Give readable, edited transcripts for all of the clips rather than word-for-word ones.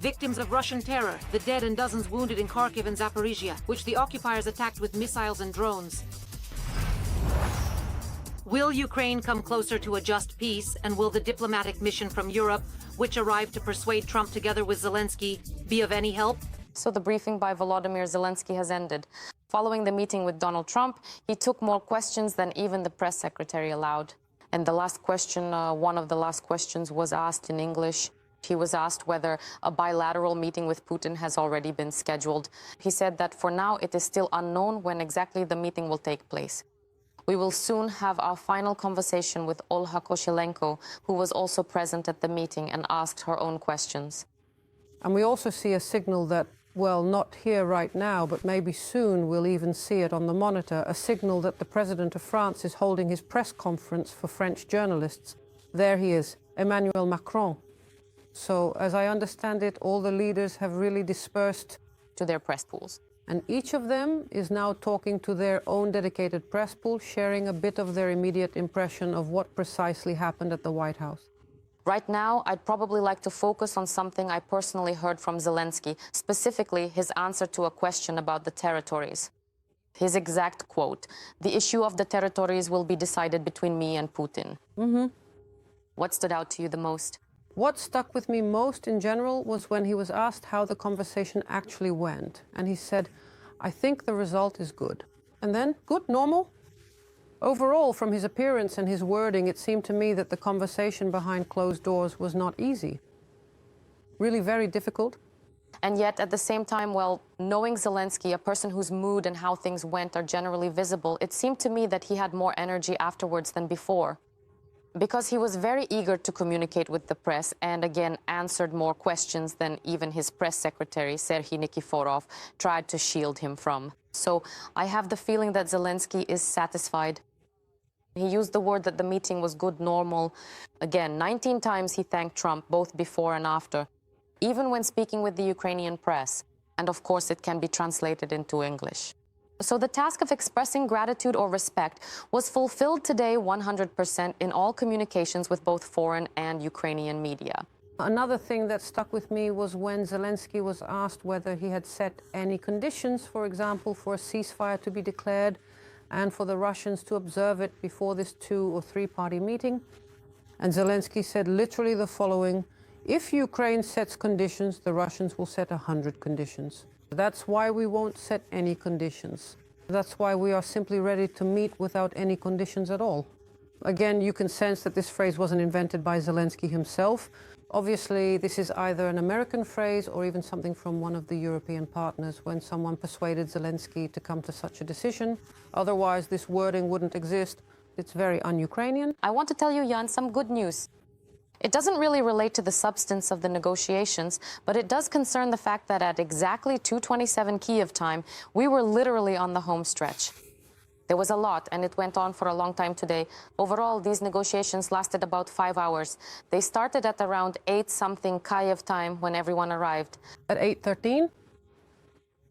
Victims of Russian terror, the dead and dozens wounded in Kharkiv and Zaporizhzhia, which the occupiers attacked with missiles and drones. Will Ukraine come closer to a just peace, and will the diplomatic mission from Europe, which arrived to persuade Trump together with Zelensky, be of any help? So the briefing by Volodymyr Zelensky has ended. Following the meeting with Donald Trump, he took more questions than even the press secretary allowed. And the last question, one of the last questions was asked in English. He was asked whether a bilateral meeting with Putin has already been scheduled. He said that for now it is still unknown when exactly the meeting will take place. We will soon have our final conversation with Olha Koshelenko, who was also present at the meeting and asked her own questions. And we also see a signal that, well, not here right now, but maybe soon we'll even see it on the monitor, a signal that the President of France is holding his press conference for French journalists. There he is, Emmanuel Macron. So, as I understand it, all the leaders have really dispersed to their press pools. And each of them is now talking to their own dedicated press pool, sharing a bit of their immediate impression of what precisely happened at the White House. Right now, I'd probably like to focus on something I personally heard from Zelensky, specifically his answer to a question about the territories. His exact quote, "The issue of the territories will be decided between me and Putin." What stood out to you the most? What stuck with me most in general was when he was asked how the conversation actually went. And he said, "I think the result is good." And then, good, normal? Overall, from his appearance and his wording, it seemed to me that the conversation behind closed doors was not easy. Really very difficult. And yet, at the same time, well, knowing Zelensky, a person whose mood and how things went are generally visible, it seemed to me that he had more energy afterwards than before. Because he was very eager to communicate with the press and, again, answered more questions than even his press secretary, Serhiy Nikiforov, tried to shield him from. So I have the feeling that Zelensky is satisfied. He used the word that the meeting was good, normal. Again, 19 times he thanked Trump, both before and after, even when speaking with the Ukrainian press. And of course, it can be translated into English. So the task of expressing gratitude or respect was fulfilled today 100% in all communications with both foreign and Ukrainian media. Another thing that stuck with me was when Zelensky was asked whether he had set any conditions, for example, for a ceasefire to be declared and for the Russians to observe it before this 2- or 3-party meeting. And Zelensky said literally the following: "If Ukraine sets conditions, the Russians will set 100 conditions. That's why we won't set any conditions. That's why we are simply ready to meet without any conditions at all." Again, you can sense that this phrase wasn't invented by Zelensky himself. Obviously, this is either an American phrase or even something from one of the European partners when someone persuaded Zelensky to come to such a decision. Otherwise, this wording wouldn't exist. It's very un-Ukrainian. I want to tell you, Jan, some good news. It doesn't really relate to the substance of the negotiations, but it does concern the fact that at exactly 2:27 Kyiv time, we were literally on the home stretch. There was a lot, and it went on for a long time today. Overall, these negotiations lasted about 5 hours. They started at around 8-something Kyiv time when everyone arrived. At 8:13?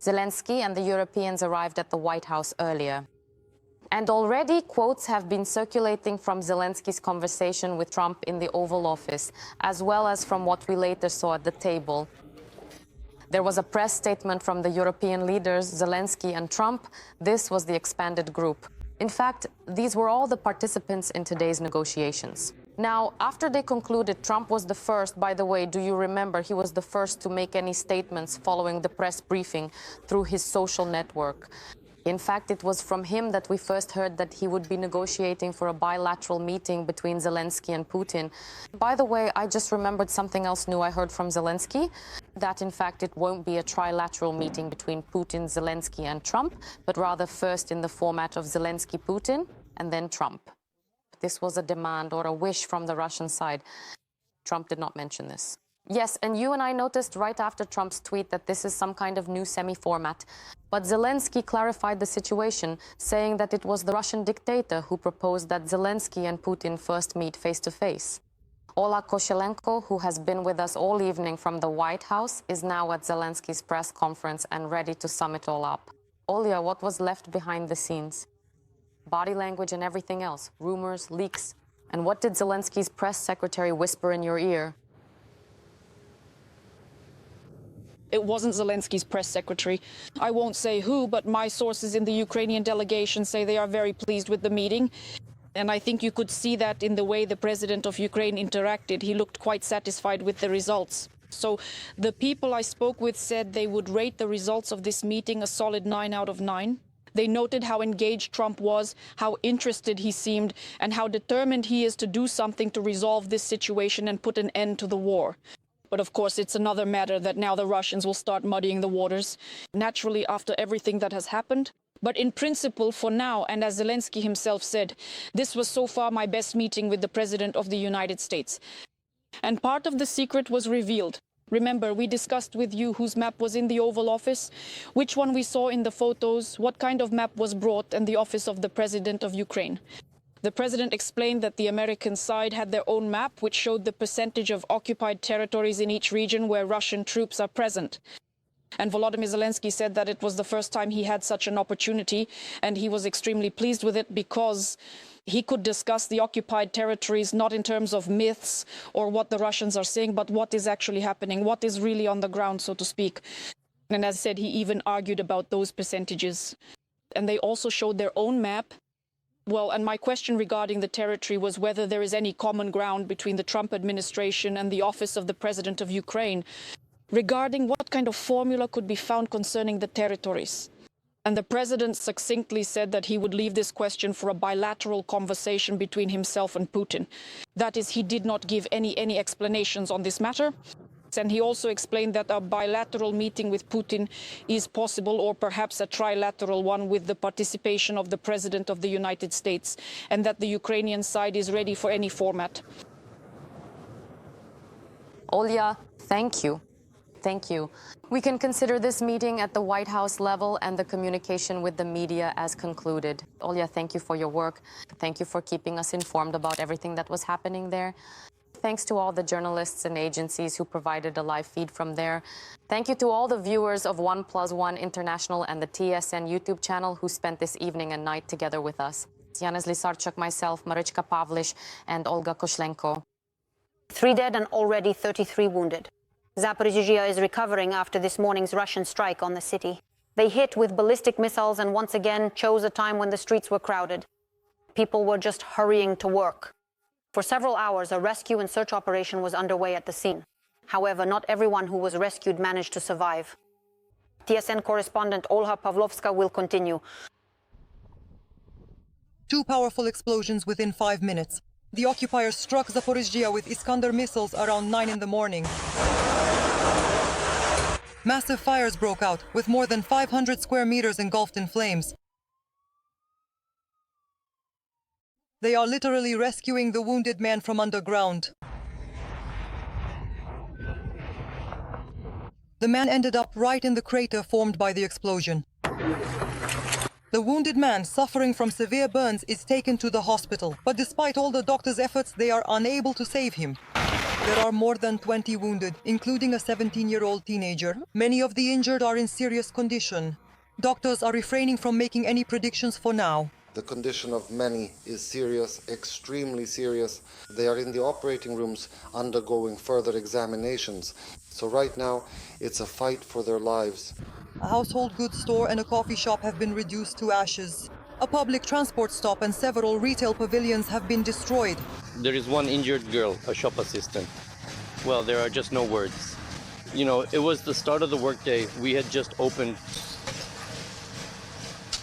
Zelensky and the Europeans arrived at the White House earlier. And already quotes have been circulating from Zelensky's conversation with Trump in the Oval Office, as well as from what we later saw at the table. There was a press statement from the European leaders, Zelensky and Trump. This was the expanded group. In fact, these were all the participants in today's negotiations. Now, after they concluded, Trump was the first, by the way, do you remember, he was the first to make any statements following the press briefing through his social network. In fact, it was from him that we first heard that he would be negotiating for a bilateral meeting between Zelensky and Putin. By the way, I just remembered something else new I heard from Zelensky, that in fact it won't be a trilateral meeting between Putin, Zelensky and Trump, but rather first in the format of Zelensky, Putin, and then Trump. This was a demand or a wish from the Russian side. Trump did not mention this. Yes, and you and I noticed right after Trump's tweet that this is some kind of new semi-format. But Zelensky clarified the situation, saying that it was the Russian dictator who proposed that Zelensky and Putin first meet face-to-face. Olha Koshelenko, who has been with us all evening from the White House, is now at Zelensky's press conference and ready to sum it all up. Olya, what was left behind the scenes? Body language and everything else, rumors, leaks. And what did Zelensky's press secretary whisper in your ear? It wasn't Zelensky's press secretary. I won't say who, but my sources in the Ukrainian delegation say they are very pleased with the meeting. And I think you could see that in the way the president of Ukraine interacted. He looked quite satisfied with the results. So the people I spoke with said they would rate the results of this meeting a solid 9 out of 9. They noted how engaged Trump was, how interested he seemed, and how determined he is to do something to resolve this situation and put an end to the war. But of course, it's another matter that now the Russians will start muddying the waters, naturally after everything that has happened. But in principle, for now, and as Zelensky himself said, this was so far my best meeting with the President of the United States. And part of the secret was revealed. Remember, we discussed with you whose map was in the Oval Office, which one we saw in the photos, what kind of map was brought in the office of the President of Ukraine. The President explained that the American side had their own map, which showed the percentage of occupied territories in each region where Russian troops are present. And Volodymyr Zelensky said that it was the first time he had such an opportunity, and he was extremely pleased with it because he could discuss the occupied territories not in terms of myths or what the Russians are saying, but what is actually happening, what is really on the ground, so to speak. And as I said, he even argued about those percentages. And they also showed their own map. Well, and my question regarding the territory was whether there is any common ground between the Trump administration and the office of the President of Ukraine regarding what kind of formula could be found concerning the territories. And the President succinctly said that he would leave this question for a bilateral conversation between himself and Putin. That is, he did not give any explanations on this matter. And he also explained that a bilateral meeting with Putin is possible, or perhaps a trilateral one with the participation of the President of the United States, and that the Ukrainian side is ready for any format. Olya, thank you. Thank you. We can consider this meeting at the White House level and the communication with the media as concluded. Olya, thank you for your work. Thank you for keeping us informed about everything that was happening there. Thanks to all the journalists and agencies who provided a live feed from there. Thank you to all the viewers of 1+1 International and the TSN YouTube channel who spent this evening and night together with us. Yana Zlisarchuk, myself, Marichka Pavlish, and Olga Koshlenko. 3 dead and already 33 wounded. Zaporizhzhia is recovering after this morning's Russian strike on the city. They hit with ballistic missiles and once again chose a time when the streets were crowded. People were just hurrying to work. For several hours, a rescue and search operation was underway at the scene. However, not everyone who was rescued managed to survive. TSN correspondent Olha Pavlovska will continue. 2 powerful explosions within 5 minutes. The occupiers struck Zaporizhzhia with Iskander missiles around 9 in the morning. Massive fires broke out, with more than 500 square meters engulfed in flames. They are literally rescuing the wounded man from underground. The man ended up right in the crater formed by the explosion. The wounded man, suffering from severe burns, is taken to the hospital, but despite all the doctors' efforts, they are unable to save him. There are more than 20 wounded, including a 17-year-old teenager. Many of the injured are in serious condition. Doctors are refraining from making any predictions for now. The condition of many is serious, extremely serious. They are in the operating rooms undergoing further examinations. So right now, it's a fight for their lives. A household goods store and a coffee shop have been reduced to ashes. A public transport stop and several retail pavilions have been destroyed. There is one injured girl, a shop assistant. Well, there are just no words. You know, it was the start of the workday. We had just opened.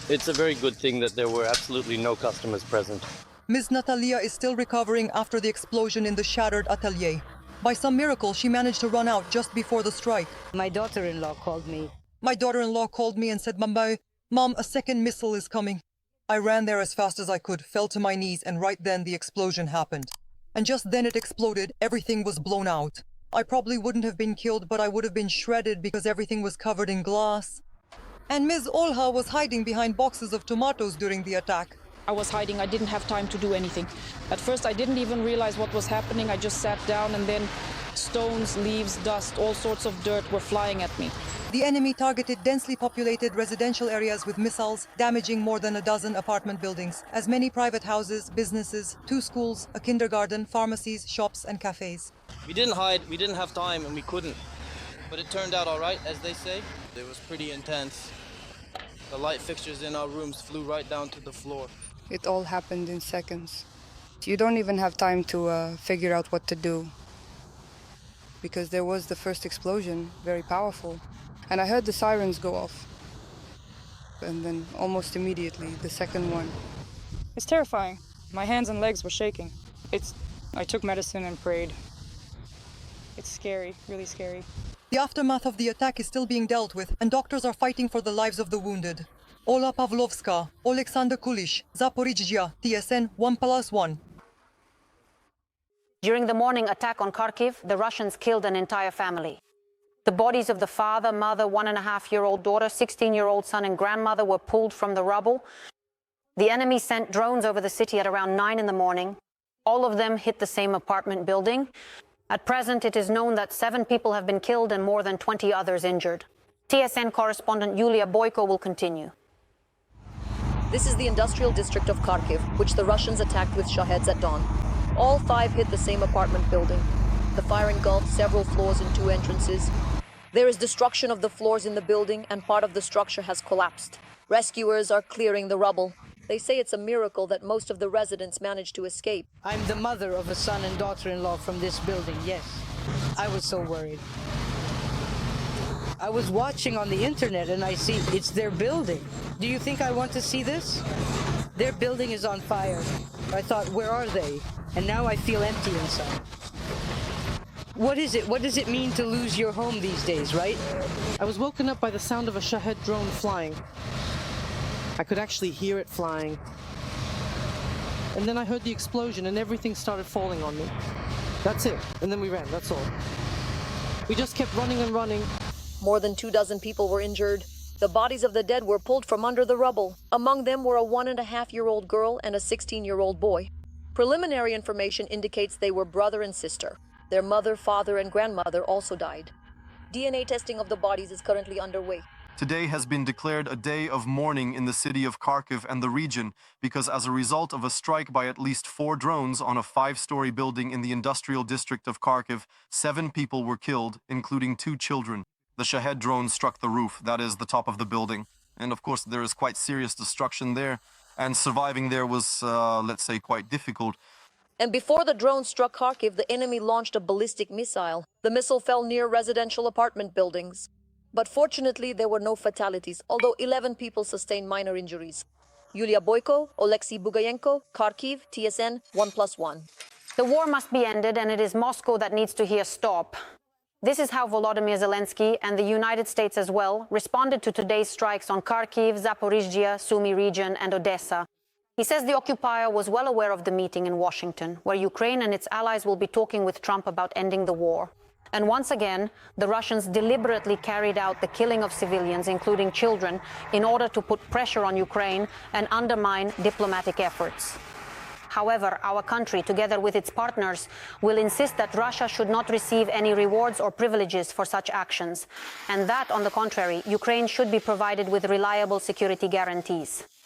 It's a very good thing that there were absolutely no customers present. Ms. Natalia is still recovering after the explosion in the shattered atelier. By some miracle, she managed to run out just before the strike. My daughter-in-law called me. My daughter-in-law called me and said, Mom, a second missile is coming. I ran there as fast as I could, fell to my knees, and right then the explosion happened. And just then it exploded, everything was blown out. I probably wouldn't have been killed, but I would have been shredded because everything was covered in glass. And Ms. Olha was hiding behind boxes of tomatoes during the attack. I was hiding. I didn't have time to do anything. At first, I didn't even realize what was happening. I just sat down and then stones, leaves, dust, all sorts of dirt were flying at me. The enemy targeted densely populated residential areas with missiles, damaging more than a dozen apartment buildings, as many private houses, businesses, 2 schools, a kindergarten, pharmacies, shops and cafes. We didn't hide, we didn't have time, and we couldn't. but it turned out all right, as they say. It was pretty intense. The light fixtures in our rooms flew right down to the floor. It all happened in seconds. You don't even have time to figure out what to do. Because there was the first explosion, very powerful. And I heard the sirens go off. And then almost immediately, the second one. It's terrifying. My hands and legs were shaking. I took medicine and prayed. It's scary, really scary. The aftermath of the attack is still being dealt with, and doctors are fighting for the lives of the wounded. Ola Pavlovska, Alexander Kulish, Zaporizhzhia, TSN 1+1. During the morning attack on Kharkiv, the Russians killed an entire family. The bodies of the father, mother, 1.5-year-old daughter, 16-year-old son and grandmother were pulled from the rubble. The enemy sent drones over the city at around 9 in the morning. All of them hit the same apartment building. At present, it is known that 7 people have been killed and more than 20 others injured. TSN correspondent Yulia Boyko will continue. This is the industrial district of Kharkiv, which the Russians attacked with Shaheds at dawn. All 5 hit the same apartment building. The fire engulfed several floors and 2 entrances. There is destruction of the floors in the building, and part of the structure has collapsed. Rescuers are clearing the rubble. They say it's a miracle that most of the residents managed to escape. I'm the mother of a son and daughter-in-law from this building, yes. I was so worried. I was watching on the internet and I see it's their building. Do you think I want to see this? Their building is on fire. I thought, where are they? And now I feel empty inside. What is it? What does it mean to lose your home these days, right? I was woken up by the sound of a Shahed drone flying. I could actually hear it flying. And then I heard the explosion and everything started falling on me. That's it. And then we ran, that's all. We just kept running and running. More than 24 people were injured. The bodies of the dead were pulled from under the rubble. Among them were a 1.5-year-old girl and a 16-year-old boy. Preliminary information indicates they were brother and sister. Their mother, father, and grandmother also died. DNA testing of the bodies is currently underway. Today has been declared a day of mourning in the city of Kharkiv and the region because as a result of a strike by at least 4 drones on a 5-story building in the industrial district of Kharkiv, 7 people were killed, including 2 children. The Shahed drone struck the roof, that is the top of the building. And of course there is quite serious destruction there, and surviving there was, let's say, quite difficult. And before the drone struck Kharkiv, the enemy launched a ballistic missile. The missile fell near residential apartment buildings. But fortunately, there were no fatalities, although 11 people sustained minor injuries. Yulia Boyko, Oleksiy Bugayenko, Kharkiv, TSN 1+1. The war must be ended, and it is Moscow that needs to hear stop. This is how Volodymyr Zelensky and the United States as well responded to today's strikes on Kharkiv, Zaporizhzhia, Sumy region, and Odessa. He says the occupier was well aware of the meeting in Washington, where Ukraine and its allies will be talking with Trump about ending the war. And once again, the Russians deliberately carried out the killing of civilians, including children, in order to put pressure on Ukraine and undermine diplomatic efforts. However, our country, together with its partners, will insist that Russia should not receive any rewards or privileges for such actions, and that, on the contrary, Ukraine should be provided with reliable security guarantees.